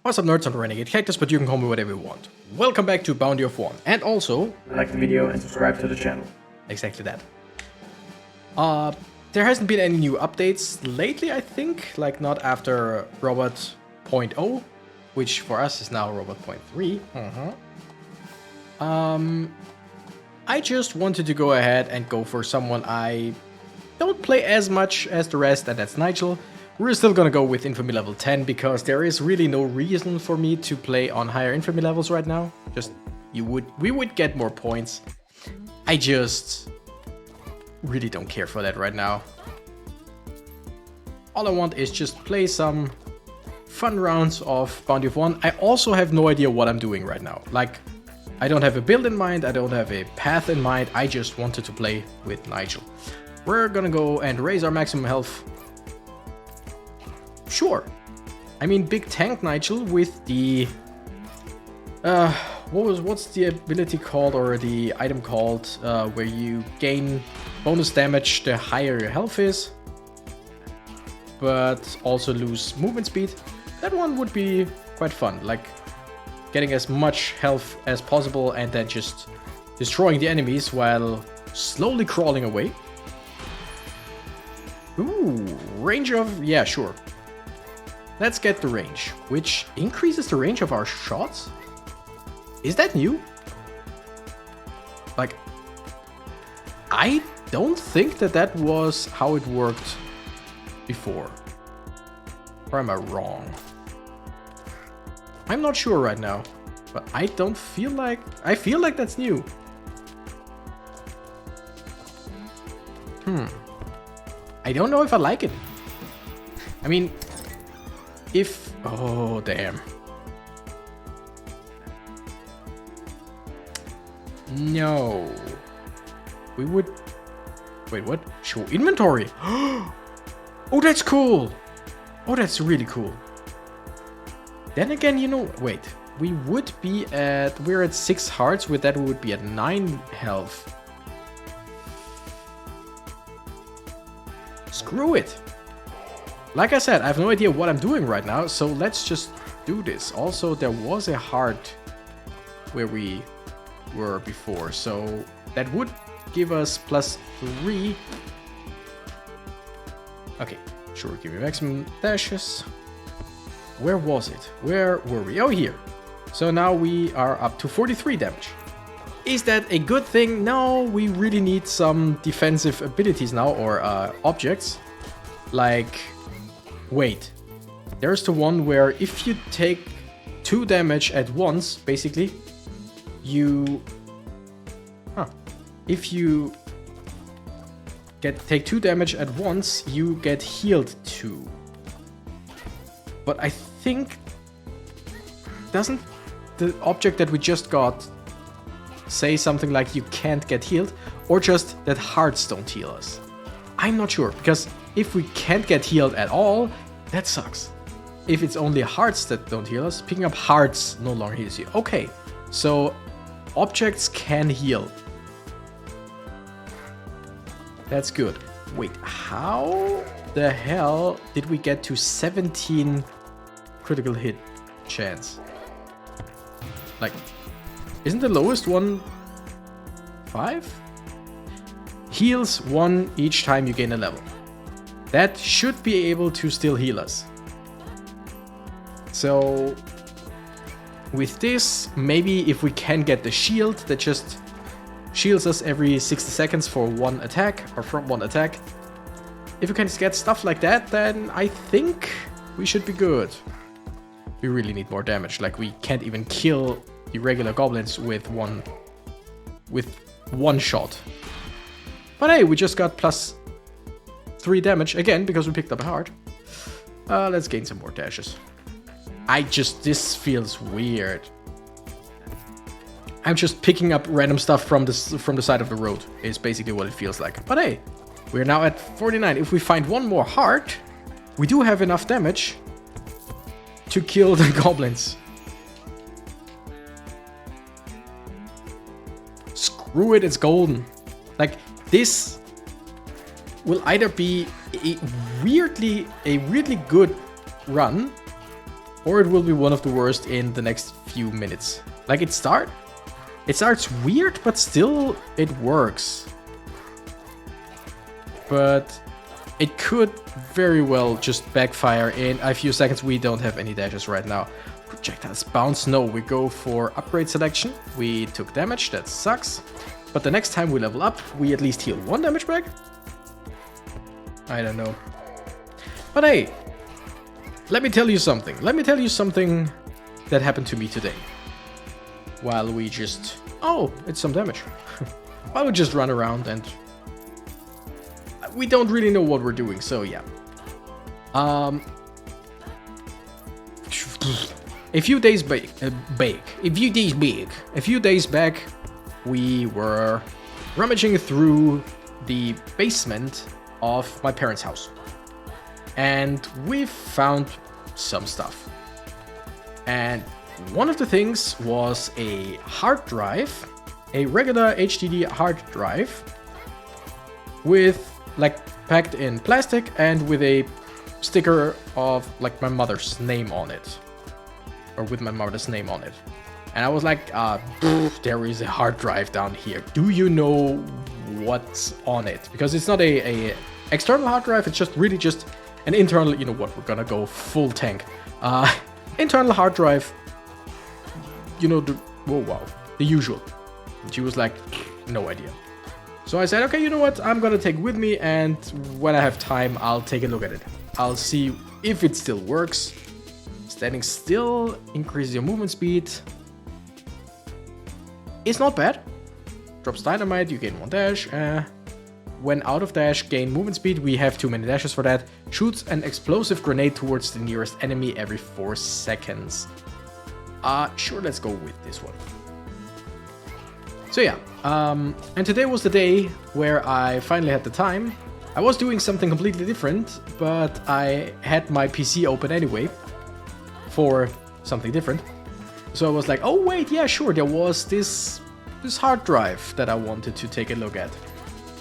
What's up, nerds? I'm the Renegade Cactus, but you can call me whatever you want. Welcome back to Bounty of One, and also like the video and subscribe to the channel. exactly that. There hasn't been any new updates lately, I think, like not after Robot 0.0, which for us is now Robot 0.3. I just wanted to go ahead and go for someone I don't play as much as the rest, and that's Nigel. We're still gonna go with Infamy level 10 because there is really no reason for me to play on higher Infamy levels right now. Just we would get more points. I just really don't care for that right now. All I want is just play some fun rounds of Bounty of One. I also have no idea what I'm doing right now. Like, I don't have a build in mind, I don't have a path in mind, I just wanted to play with Nigel. We're gonna go and raise our maximum health. Sure. I mean, big tank Nigel with the what's the ability called, or the item called, where you gain bonus damage the higher your health is, but also lose movement speed. That one would be quite fun, like getting as much health as possible and then just destroying the enemies while slowly crawling away. Ooh, range of, yeah, sure. Let's get the range, which increases the range of our shots? Is that new? Like, I don't think that was how it worked before. Or am I wrong? I'm not sure right now, but I don't feel like... I feel like that's new. I don't know if I like it. I mean... If... Oh, damn. No. We would... Wait, what? Show inventory. Oh, that's cool. Oh, that's really cool. Then again, you know... Wait. We would be at... We're at 6 hearts. With that, we would be at 9 health. Screw it. Like I said, I have no idea what I'm doing right now, so let's just do this. Also, there was a heart where we were before, so that would give us +3. Okay, sure, give me maximum dashes. Where was it? Where were we? Oh, here. So now we are up to 43 damage. Is that a good thing? No, we really need some defensive abilities now, or objects. Like... Wait, there's the one where if you take 2 damage at once, basically, you... If you take 2 damage at once, you get healed 2. But I think... Doesn't the object that we just got say something like you can't get healed? Or just that hearts don't heal us? I'm not sure, because if we can't get healed at all, that sucks. If it's only hearts that don't heal us, picking up hearts no longer heals you. Okay, so objects can heal. That's good. Wait, how the hell did we get to 17 critical hit chance? Like, isn't the lowest one 5? Heals 1 each time you gain a level. That should be able to still heal us. So with this, maybe if we can get the shield that just shields us every 60 seconds for 1 attack, or from 1 attack. If we can get stuff like that, then I think we should be good. We really need more damage. Like, we can't even kill the regular goblins with one shot. But hey, we just got +3 damage again because we picked up a heart. Let's gain some more dashes. This feels weird. I'm just picking up random stuff from the side of the road, is basically what it feels like. But hey, we're now at 49. If we find one more heart, we do have enough damage to kill the goblins. Screw it, it's golden. Like, this will either be a weirdly good run, or it will be one of the worst in the next few minutes. Like it starts weird, but still it works. But it could very well just backfire in a few seconds. We don't have any dashes right now. Projectiles bounce, no, we go for upgrade selection. We took damage, that sucks. But the next time we level up, we at least heal 1 damage back? I don't know. But hey, let me tell you something. Let me tell you something that happened to me today. While we just... Oh, it's some damage. While we just run around and... We don't really know what we're doing, so yeah. A few days back, we were rummaging through the basement of my parents' house. And we found some stuff. And one of the things was a hard drive, a regular HDD hard drive, with like packed in plastic and with a sticker of like my mother's name on it, or with my mother's name on it. And I was like, there is a hard drive down here. Do you know what's on it? Because it's not a external hard drive. It's just really just an internal, you know what, we're gonna go full tank. Internal hard drive, you know, the usual. And she was like, no idea. So I said, okay, you know what, I'm gonna take it with me, and when I have time, I'll take a look at it. I'll see if it still works. Standing still increases your movement speed. It's not bad. Drops dynamite, you gain 1 dash. When out of dash, gain movement speed. We have too many dashes for that. Shoots an explosive grenade towards the nearest enemy every 4 seconds. Sure, let's go with this one. So yeah, and today was the day where I finally had the time. I was doing something completely different, but I had my PC open anyway for something different. So I was like, oh wait, yeah, sure, there was this hard drive that I wanted to take a look at.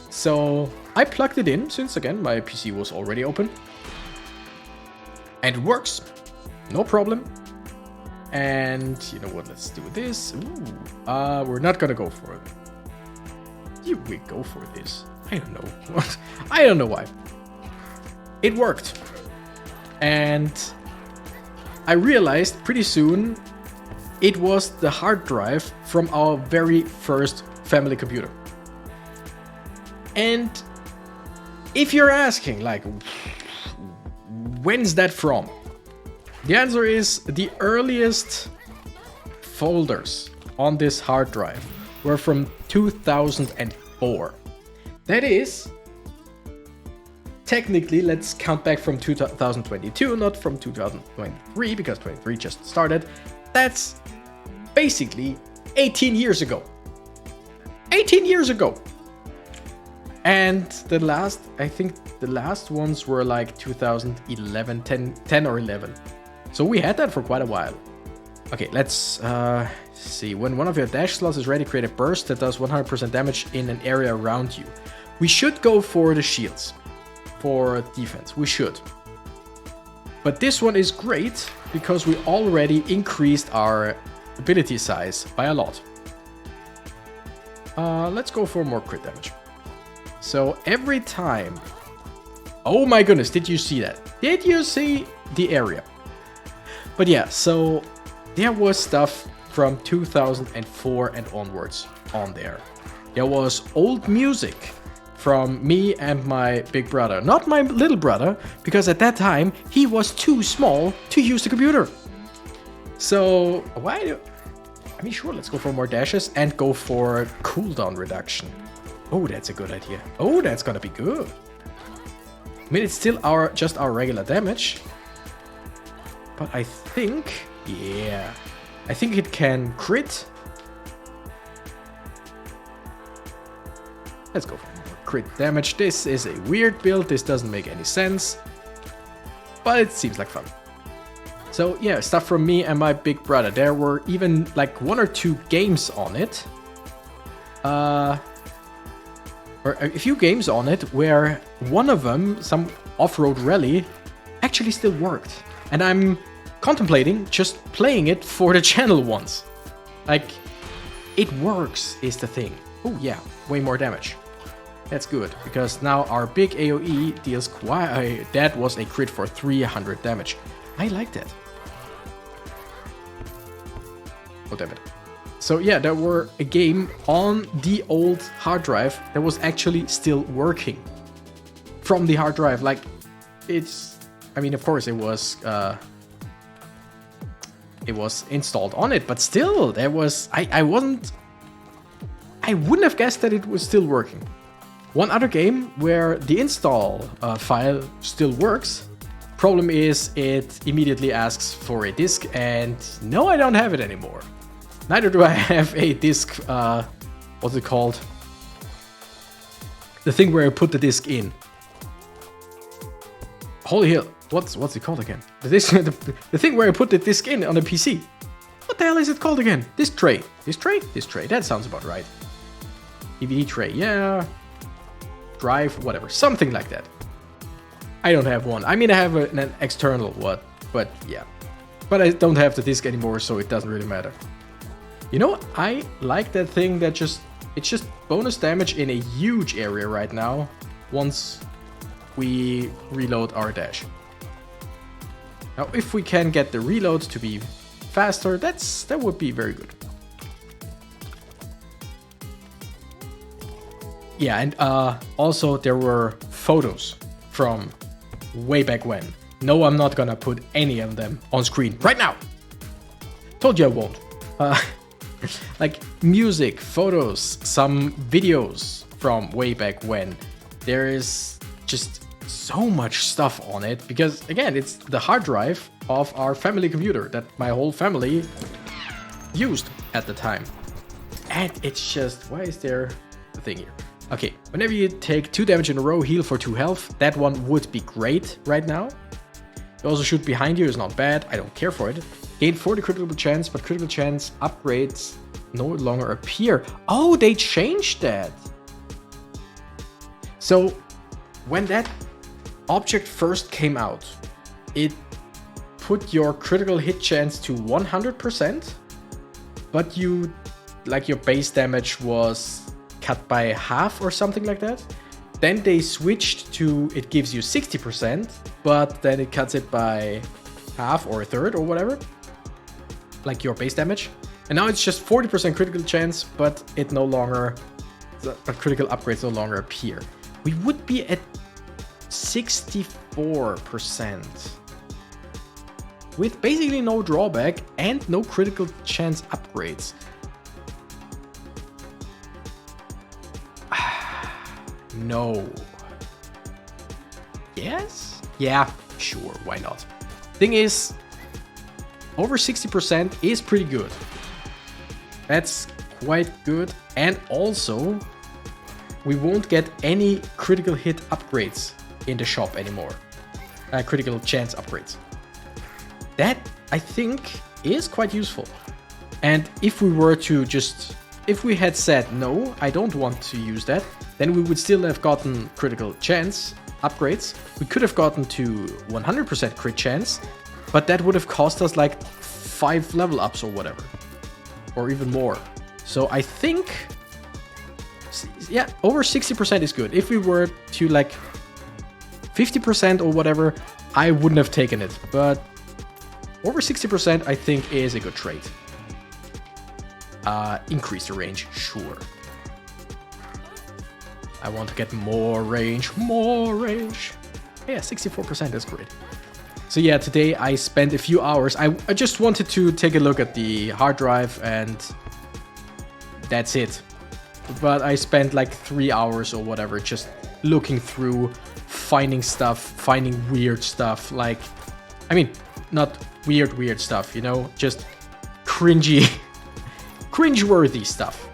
So I plugged it in, since again, my PC was already open. And it works, no problem. And you know what, let's do this. Ooh, we're not gonna go for it. We go for this. I don't know. I don't know why. It worked. And I realized pretty soon it was the hard drive from our very first family computer. And if you're asking, like, when's that from? The answer is the earliest folders on this hard drive were from 2004. That is, technically, let's count back from 2022, not from 2023, because 23 just started. That's basically 18 years ago. 18 years ago! And the last, I think the last ones were like 2011, 10 or 11. So we had that for quite a while. Okay, let's see. When one of your dash slots is ready, create a burst that does 100% damage in an area around you. We should go for the shields. For defense, we should. But this one is great because we already increased our ability size by a lot. Let's go for more crit damage. So every time... Oh my goodness, did you see that? Did you see the area? But yeah, so there was stuff from 2004 and onwards on there. There was old music from me and my big brother. Not my little brother, because at that time he was too small to use the computer. So why do... I mean, sure, let's go for more dashes and go for cooldown reduction. Oh, that's a good idea. Oh, that's gonna be good. I mean, it's still just our regular damage. But I think, yeah, I think it can crit. Let's go for more crit damage. This is a weird build. This doesn't make any sense, but it seems like fun. So yeah, stuff from me and my big brother. There were even like 1 or 2 games on it. Or a few games on it where one of them, some off-road rally, actually still worked. And I'm contemplating just playing it for the channel once. Like, it works is the thing. Oh yeah, way more damage. That's good, because now our big AoE deals quite... that was a crit for 300 damage. I like that. Oh, damn it. So yeah, there were a game on the old hard drive that was actually still working. From the hard drive, like, it's... I mean, of course, it was installed on it, but still, there was... I wouldn't have guessed that it was still working. One other game where the install file still works. Problem is, it immediately asks for a disk, and no, I don't have it anymore. Neither do I have a disk, what's it called? The thing where I put the disk in. Holy hell, what's it called again? The thing where I put the disk in on the PC. What the hell is it called again? Disk tray. Disk tray? Disk tray, that sounds about right. DVD tray, yeah. Drive, whatever, something like that. I don't have one. I mean, I have an external one, but yeah. But I don't have the disk anymore, so it doesn't really matter. You know, I like that thing that it's just bonus damage in a huge area right now once we reload our dash. Now, if we can get the reload to be faster, that would be very good. Yeah, and also there were photos from way back when. No, I'm not gonna put any of them on screen right now. Told you I won't. Like music, photos, some videos from way back when. There is just so much stuff on it because, again, it's the hard drive of our family computer that my whole family used at the time. And it's just, why is there a thing here? Okay, whenever you take 2 damage in a row, heal for 2 health. That one would be great right now. You also shoot behind you is not bad. I don't care for it. Gain 40 critical chance, but critical chance upgrades no longer appear. Oh, they changed that. So when that object first came out, it put your critical hit chance to 100%, but your base damage was cut by half or something like that. Then they switched to it gives you 60%, but then it cuts it by half or a third or whatever, like your base damage. And now it's just 40% critical chance, but critical upgrades no longer appear. We would be at 64% with basically no drawback and no critical chance upgrades. No. Yes? Yeah, sure, why not? Thing is, over 60% is pretty good. That's quite good. And also, we won't get any critical hit upgrades in the shop anymore. Critical chance upgrades. That, I think, is quite useful. And if we were to if we had said, no, I don't want to use that, then we would still have gotten critical chance upgrades. We could have gotten to 100% crit chance, but that would have cost us like 5 level ups or whatever. Or even more. So I think, yeah, over 60% is good. If we were to like 50% or whatever, I wouldn't have taken it. But over 60% I think is a good trade. Increase the range, sure. I want to get more range, Yeah, 64% is great. So yeah, today I spent a few hours. I just wanted to take a look at the hard drive and that's it. But I spent like 3 hours or whatever just looking through, finding stuff, finding weird stuff. Like, I mean, not weird stuff, you know, just cringeworthy stuff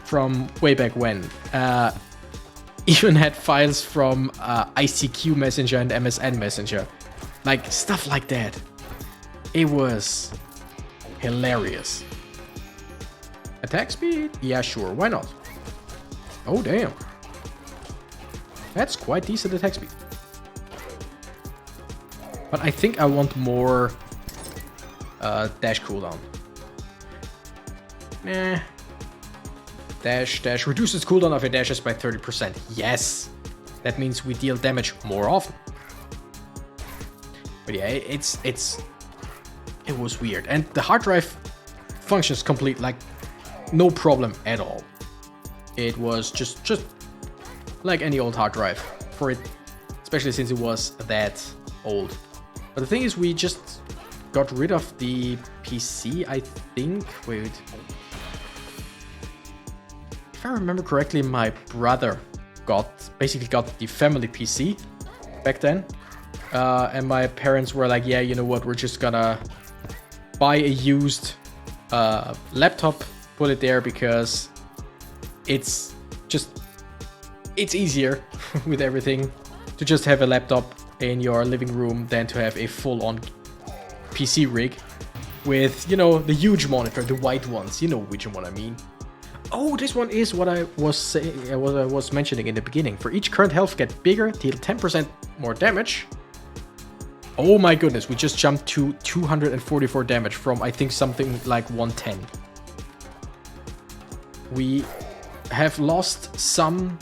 from way back when. Even had files from ICQ Messenger and MSN Messenger. Like, stuff like that. It was hilarious. Attack speed? Yeah, sure, why not? Oh, damn. That's quite decent attack speed. But I think I want more dash cooldown. Nah. Dash. Reduces cooldown of your dashes by 30%. Yes! That means we deal damage more often. But yeah, it was weird. And the hard drive functions complete, like, no problem at all. It was just like any old hard drive for it, especially since it was that old. But the thing is, we just got rid of the PC, I think. Wait. If I remember correctly, my brother basically got the family PC back then. And my parents were like, yeah, you know what, we're just gonna buy a used laptop, put it there because it's easier with everything to just have a laptop in your living room than to have a full-on PC rig with, you know, the huge monitor, the white ones. You know which one I mean. Oh, this one is what I was mentioning in the beginning. For each current health get bigger, deal 10% more damage. Oh my goodness, we just jumped to 244 damage from, I think, something like 110. We have lost some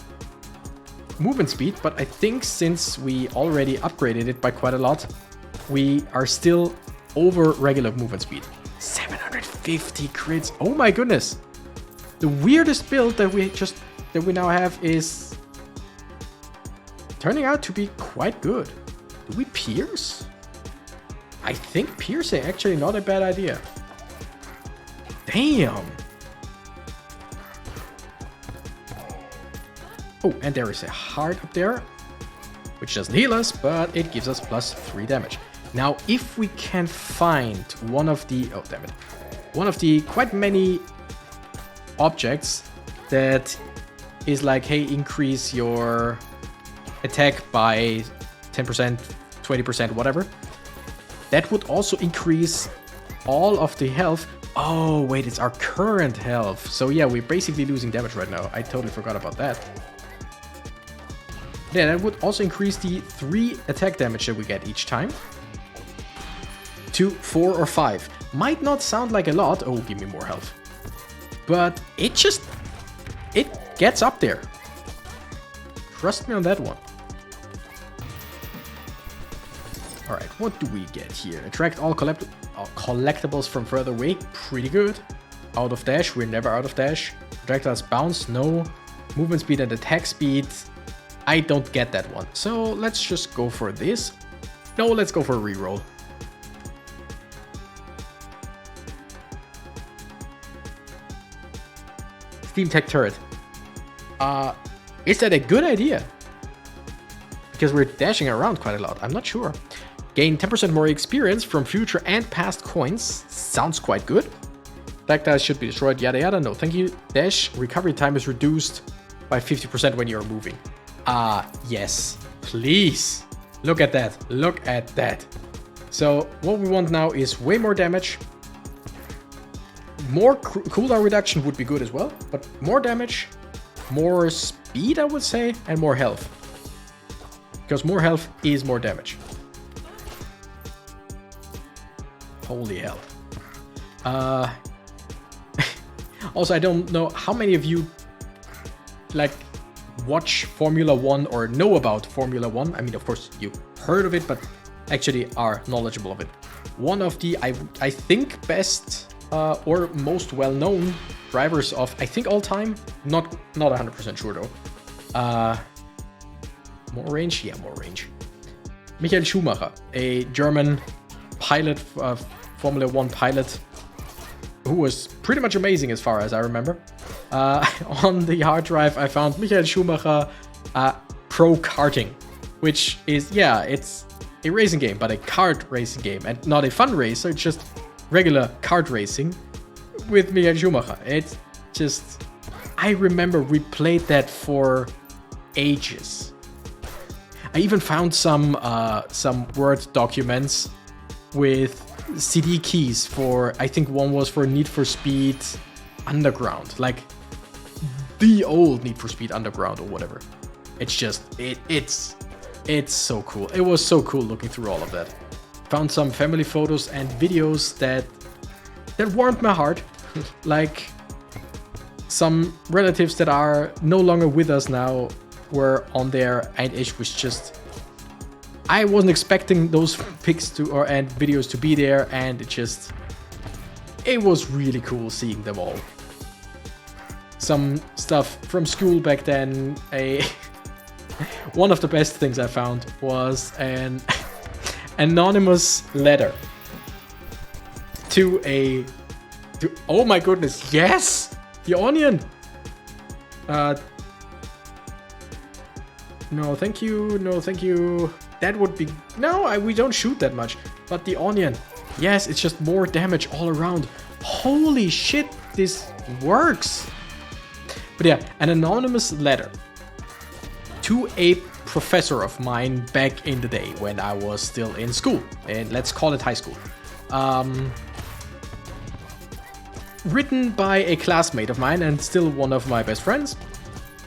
movement speed, but I think since we already upgraded it by quite a lot, we are still over regular movement speed. 750 crits. Oh my goodness. The weirdest build that we now have is turning out to be quite good. Do we pierce? I think piercing actually not a bad idea. Damn. Oh, and there is a heart up there, which doesn't heal us, but it gives us +3 damage. Now, if we can find one of the, oh damn it, one of the quite many objects that is like, hey, increase your attack by 10%, 20%, whatever. That would also increase all of the health. Oh, wait, it's our current health. So yeah, we're basically losing damage right now. I totally forgot about that. Yeah, that would also increase the 3 attack damage that we get each time to 4 or 5. Might not sound like a lot. Oh, give me more health. But it gets up there. Trust me on that one. Alright, what do we get here? Attract all collectibles from further away. Pretty good. Out of dash. We're never out of dash. Projectiles bounce. No. Movement speed and attack speed. I don't get that one. So let's just go for this. No, let's go for a reroll. Steam Tech Turret. Is that a good idea? Because we're dashing around quite a lot. I'm not sure. Gain 10% more experience from future and past coins. Sounds quite good. Tactiles should be destroyed, yada yada. No, thank you. Dash recovery time is reduced by 50% when you're moving. Yes. Please. Look at that. Look at that. So what we want now is way more damage. More cooldown reduction would be good as well, but more damage, more speed, I would say, and more health. Because more health is more damage. Holy hell. Also, I don't know how many of you like watch Formula 1 or know about Formula 1. I mean, of course, you heard of it, but actually are knowledgeable of it. One of the, I think, best or most well-known drivers of, I think, all time. Not 100% sure though. More range? Yeah, more range. Michael Schumacher, a German pilot, Formula 1 pilot, who was pretty much amazing as far as I remember. On the hard drive, I found Michael Schumacher Pro Karting, which is, yeah, it's a racing game, but a kart racing game, and not a fun racer, it's just regular kart racing with Michael Schumacher. It's just, I remember we played that for ages. I even found some Word documents with CD keys for, I think one was for Need for Speed Underground, like the old Need for Speed Underground or whatever. It's just, it's so cool. It was so cool looking through all of that. found some family photos and videos that warmed my heart. Like some relatives that are no longer with us now were on there, and it was just, I wasn't expecting those pics and videos to be there, and it was really cool seeing them all. Some stuff from school back then. One of the best things I found was an anonymous letter to oh my goodness, yes, the onion. No, thank you. No, thank you. That would be no. We don't shoot that much, but the onion. Yes, it's just more damage all around. Holy shit, this works. But yeah, an anonymous letter to a professor of mine back in the day when I was still in school, and let's call it high school. Written by a classmate of mine and still one of my best friends.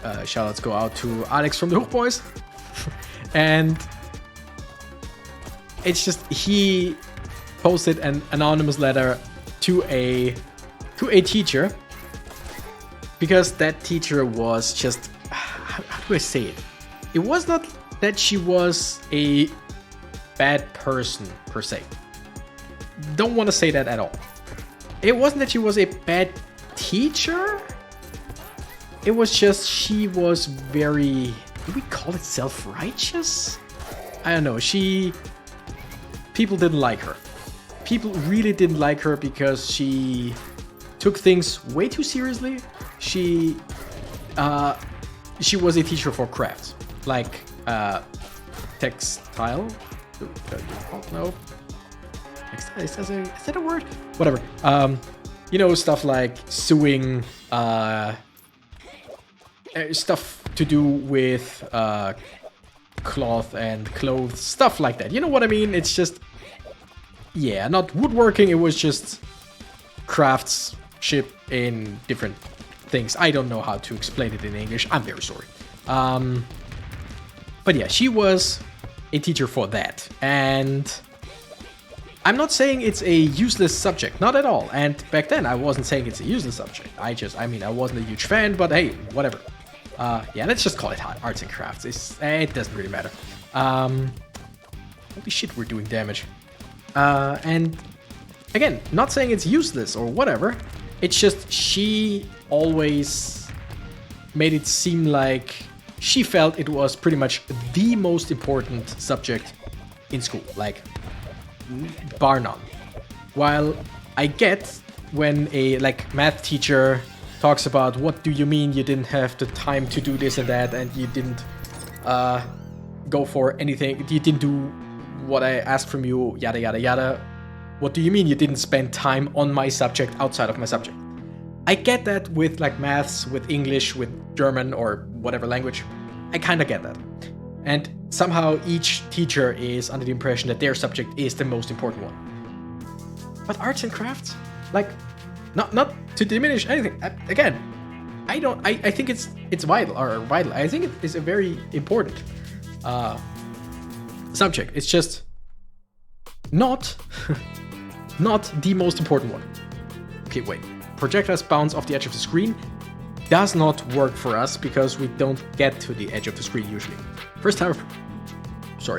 Shoutouts go out to Alex from the Hook Boys. And it's just, he posted an anonymous letter to a teacher, because that teacher was just, how do I say it? It was not that she was a bad person per se. Don't want to say that at all. It wasn't that she was a bad teacher. It was just, she was very, do we call it self-righteous? I don't know. People didn't like her. People really didn't like her because she took things way too seriously. She was a teacher for crafts, like textile. No, is that a word? Whatever. Stuff like sewing, stuff to do with cloth and clothes, stuff like that. You know what I mean? It's just, yeah, not woodworking. It was just craftsmanship in different things. I don't know how to explain it in English. I'm very sorry. But yeah, she was a teacher for that. And I'm not saying it's a useless subject. Not at all. And back then, I wasn't saying it's a useless subject. I wasn't a huge fan, but hey, whatever. Yeah, let's just call it arts and crafts. It doesn't really matter. Holy shit, we're doing damage. And again, not saying it's useless or whatever. It's just she always made it seem like she felt it was pretty much the most important subject in school, like bar none. While I get when a math teacher talks about, what do you mean you didn't have the time to do this and that, and you didn't go for anything, you didn't do what I asked from you, yada yada yada. What do you mean you didn't spend time on my subject outside of my subject? I get that with maths, with English, with German, or whatever language. I kind of get that. And somehow each teacher is under the impression that their subject is the most important one. But arts and crafts, not to diminish anything. Again, I think it's vital. I think it is a very important subject. It's just not the most important one. Okay, wait. Projectiles bounce off the edge of the screen does not work for us because we don't get to the edge of the screen usually. First time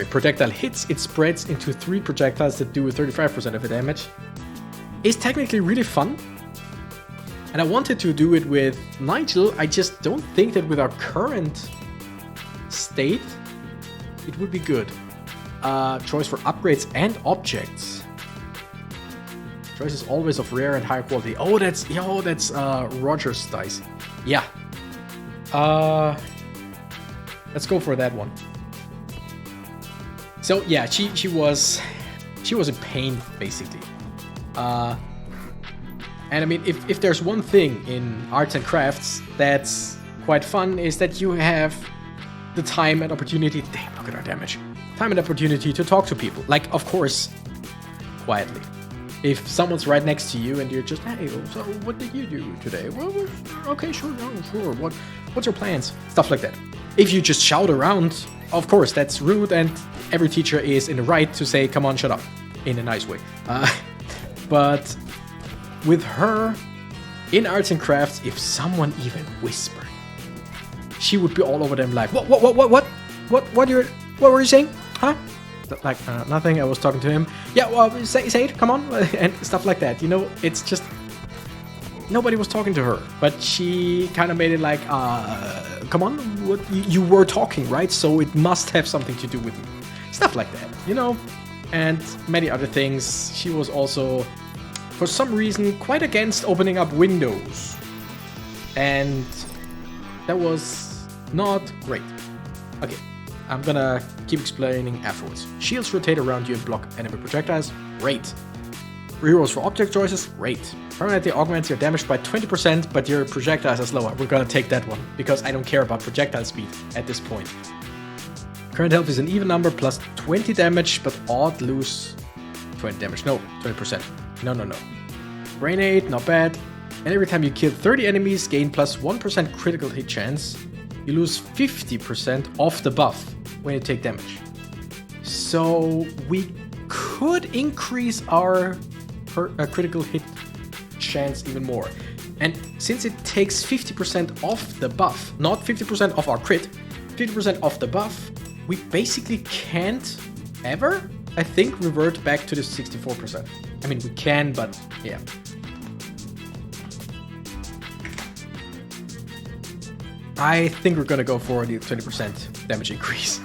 projectile hits, it spreads into 3 projectiles that do 35% of the damage. It's technically really fun. And I wanted to do it with Nigel. I just don't think that with our current state, it would be good. Choice for upgrades and objects. Choice is always of rare and high quality. Oh, that's Roger's dice. Yeah. Let's go for that one. So yeah, she was in pain basically. And I mean, if there's one thing in arts and crafts that's quite fun, is that you have the time and opportunity. Damn, look at our damage. Time and opportunity to talk to people. Of course, quietly. If someone's right next to you and you're just, hey, so what did you do today? Well, okay, sure, no, sure. What's your plans? Stuff like that. If you just shout around, of course, that's rude, and every teacher is in the right to say, come on, shut up. in a nice way. But with her, in arts and crafts, if someone even whispered, she would be all over them like, what were you saying? Huh? Like, nothing, I was talking to him. Yeah, well, say it, come on, and stuff like that. You know, it's just, nobody was talking to her, but she kind of made it like, come on, what, you were talking, right? So it must have something to do with me. Stuff like that, you know? And many other things. She was also, for some reason, quite against opening up windows. And that was not great. Okay, I'm gonna keep explaining afterwards. Shields rotate around you and block enemy projectiles. Great. Rerolls for object choices. Great. Permanently augments your damage by 20%, but your projectiles are slower. We're gonna take that one, because I don't care about projectile speed at this point. Current health is an even number, plus 20 damage, but odd lose 20 damage. No, 20%. No. Brain 8, not bad. And every time you kill 30 enemies, gain plus 1% critical hit chance. You lose 50% off the buff when you take damage. So we could increase our critical hit chance even more. And since it takes 50% off the buff, not 50% off our crit, 50% off the buff, we basically can't ever, I think, revert back to the 64%. I mean, we can, but yeah. I think we're gonna go for the 20% damage increase.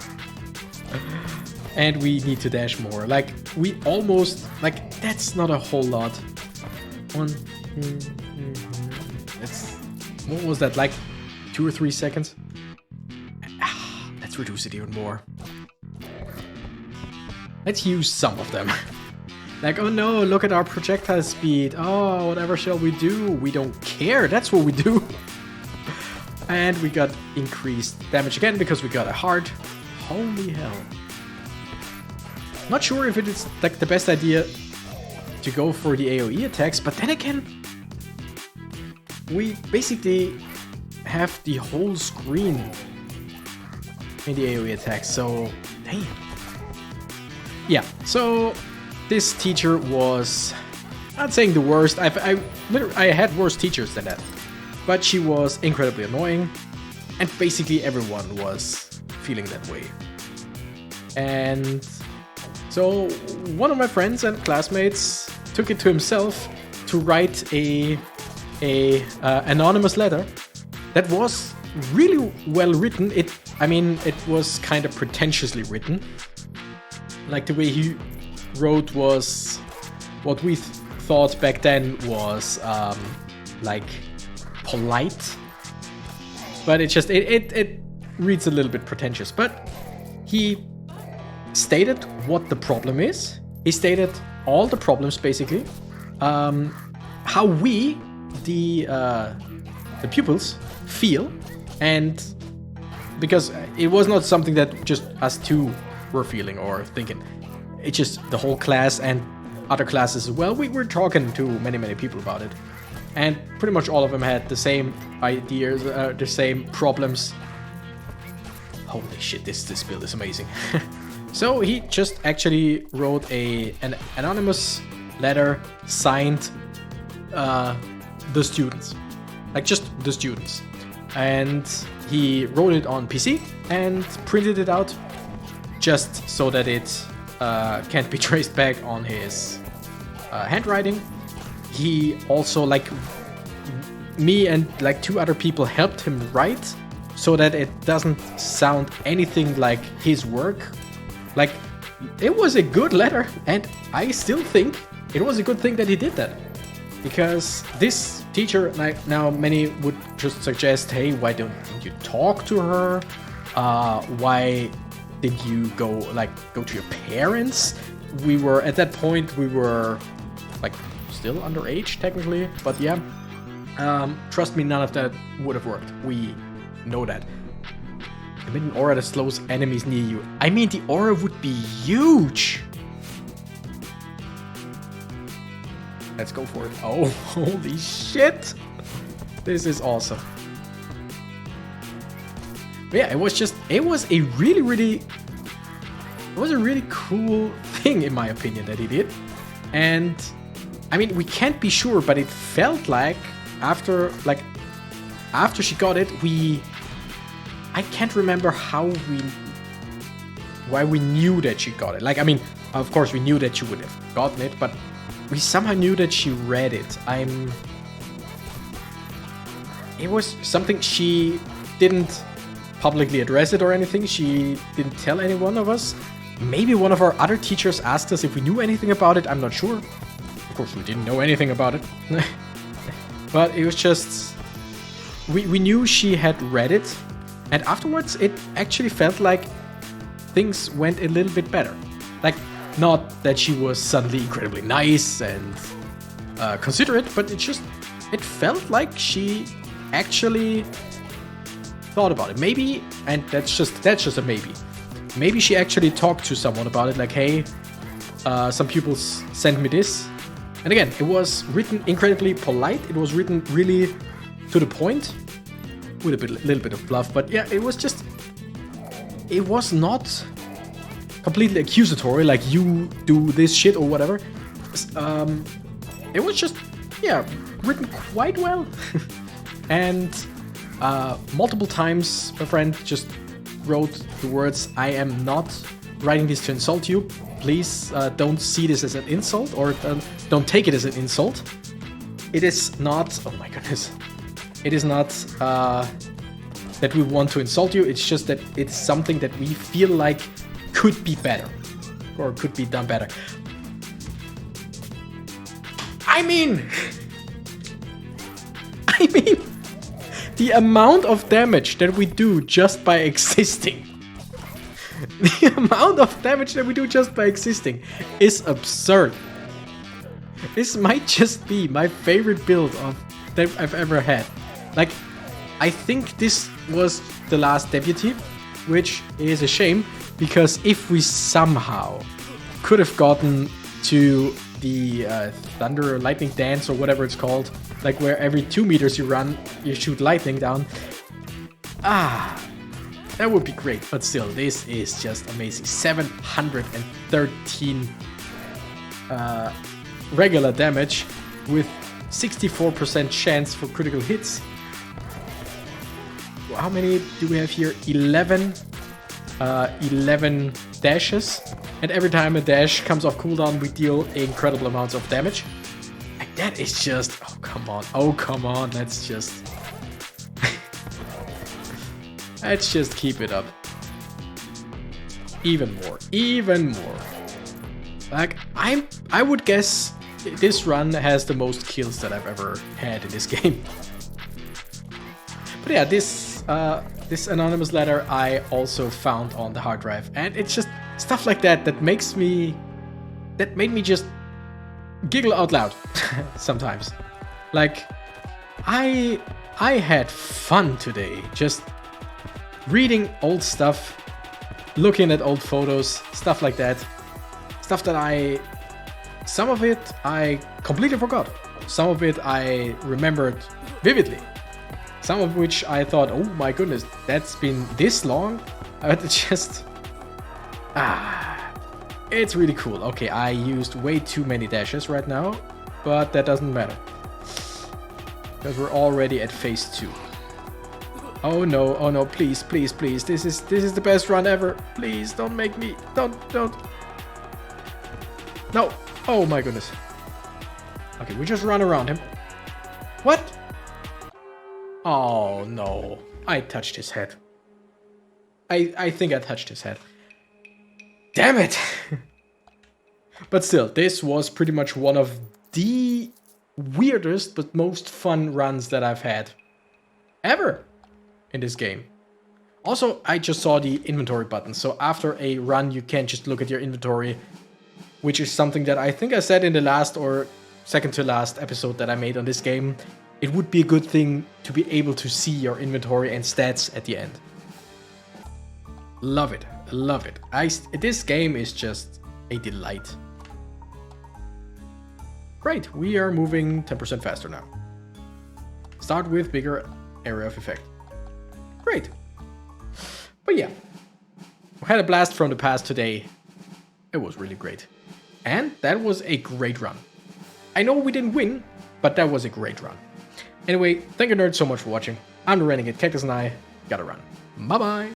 And we need to dash more. Like, we almost, like, that's not a whole lot. What was that, like 2 or 3 seconds? Let's reduce it even more. Let's use some of them. Like, oh no, look at our projectile speed. Oh, whatever shall we do? We don't care, that's what we do. And we got increased damage again because we got a heart. Holy hell. Not sure if it is like the best idea to go for the AoE attacks, but then again, we basically have the whole screen in the AoE attacks, so damn. Yeah, so this teacher was, not saying the worst, I had worse teachers than that, but she was incredibly annoying, and basically everyone was feeling that way. And so one of my friends and classmates took it to himself to write a anonymous letter that was really well written. It was kind of pretentiously written. Like, the way he wrote was what we thought back then was like polite, but it reads a little bit pretentious. But he stated what the problem is. He stated all the problems, basically. How we, the pupils, feel, and because it was not something that just us two were feeling or thinking. It's just the whole class and other classes as well. We were talking to many people about it, and pretty much all of them had the same ideas, the same problems. Holy shit, this build is amazing. So he just actually wrote an anonymous letter signed the students. Like, just the students. And he wrote it on PC and printed it out just so that it can't be traced back on his handwriting. He also, like, me and like 2 other people helped him write so that it doesn't sound anything like his work. Like, it was a good letter, and I still think it was a good thing that he did that. Because this teacher, like, now many would just suggest, hey, why don't you talk to her? Why did you go to your parents? We were, at that point, we were like still underage technically, but yeah. Trust me, none of that would have worked. We know that. Emit an aura that slows enemies near you. I mean, the aura would be huge. Let's go for it. Oh, holy shit. This is awesome. But yeah, it was a really cool thing, in my opinion, that he did. And I mean, we can't be sure, but it felt like after she got it, I can't remember why we knew that she got it. Like, I mean, of course we knew that she would have gotten it, but we somehow knew that she read it. It was something she didn't publicly address it or anything. She didn't tell any one of us. Maybe one of our other teachers asked us if we knew anything about it. I'm not sure. Of course, we didn't know anything about it. But it was just... We knew she had read it. And afterwards, it actually felt like things went a little bit better. Like, not that she was suddenly incredibly nice and considerate, but it felt like she actually thought about it. Maybe, and that's just a maybe. Maybe she actually talked to someone about it, like, hey, some pupils sent me this. And again, it was written incredibly polite. It was written really to the point, with a little bit of fluff. But yeah, it was not completely accusatory, like you do this shit or whatever. It was just, yeah, written quite well. And multiple times my friend just wrote the words, "I am not writing this to insult you. Please don't see this as an insult, or don't take it as an insult. It is not, oh my goodness, it is not that we want to insult you. It's just that it's something that we feel like could be better, or could be done better." I mean, the amount of damage that we do just by existing. The amount of damage that we do just by existing is absurd. This might just be my favorite build that I've ever had. Like, I think this was the last debut, which is a shame, because if we somehow could have gotten to the thunder or lightning dance or whatever it's called, like where every 2 meters you run, you shoot lightning down. That would be great, but still, this is just amazing. 713 regular damage with 64% chance for critical hits. How many do we have here? 11 dashes. And every time a dash comes off cooldown, we deal incredible amounts of damage. Like, that is just... Oh, come on. Oh, come on. Let's just... Let's just keep it up. Even more. Even more. Like, I would guess this run has the most kills that I've ever had in this game. But yeah, this anonymous letter I also found on the hard drive, and it's just stuff like that that made me just giggle out loud sometimes. Like, I had fun today, just reading old stuff, looking at old photos, stuff like that. Stuff that some of it I completely forgot. Some of it I remembered vividly. Some of which I thought, oh my goodness, that's been this long? It's just... it's really cool. Okay, I used way too many dashes right now, but that doesn't matter. Because we're already at phase 2. Oh no, please, please, please. This is the best run ever. Please, don't make me... Don't. No. Oh my goodness. Okay, we just run around him. What? Oh no, I touched his head. I think I touched his head. Damn it! But still, this was pretty much one of the weirdest but most fun runs that I've had ever in this game. Also, I just saw the inventory button, so after a run you can just look at your inventory, which is something that I think I said in the last or second to last episode that I made on this game. It would be a good thing to be able to see your inventory and stats at the end. Love it. Love it. This game is just a delight. Great, we are moving 10% faster now. Start with bigger area of effect. Great. But yeah, we had a blast from the past today. It was really great. And that was a great run. I know we didn't win, but that was a great run. Anyway, thank you nerds so much for watching. I'm the Renegade Cactus and I gotta run. Bye bye!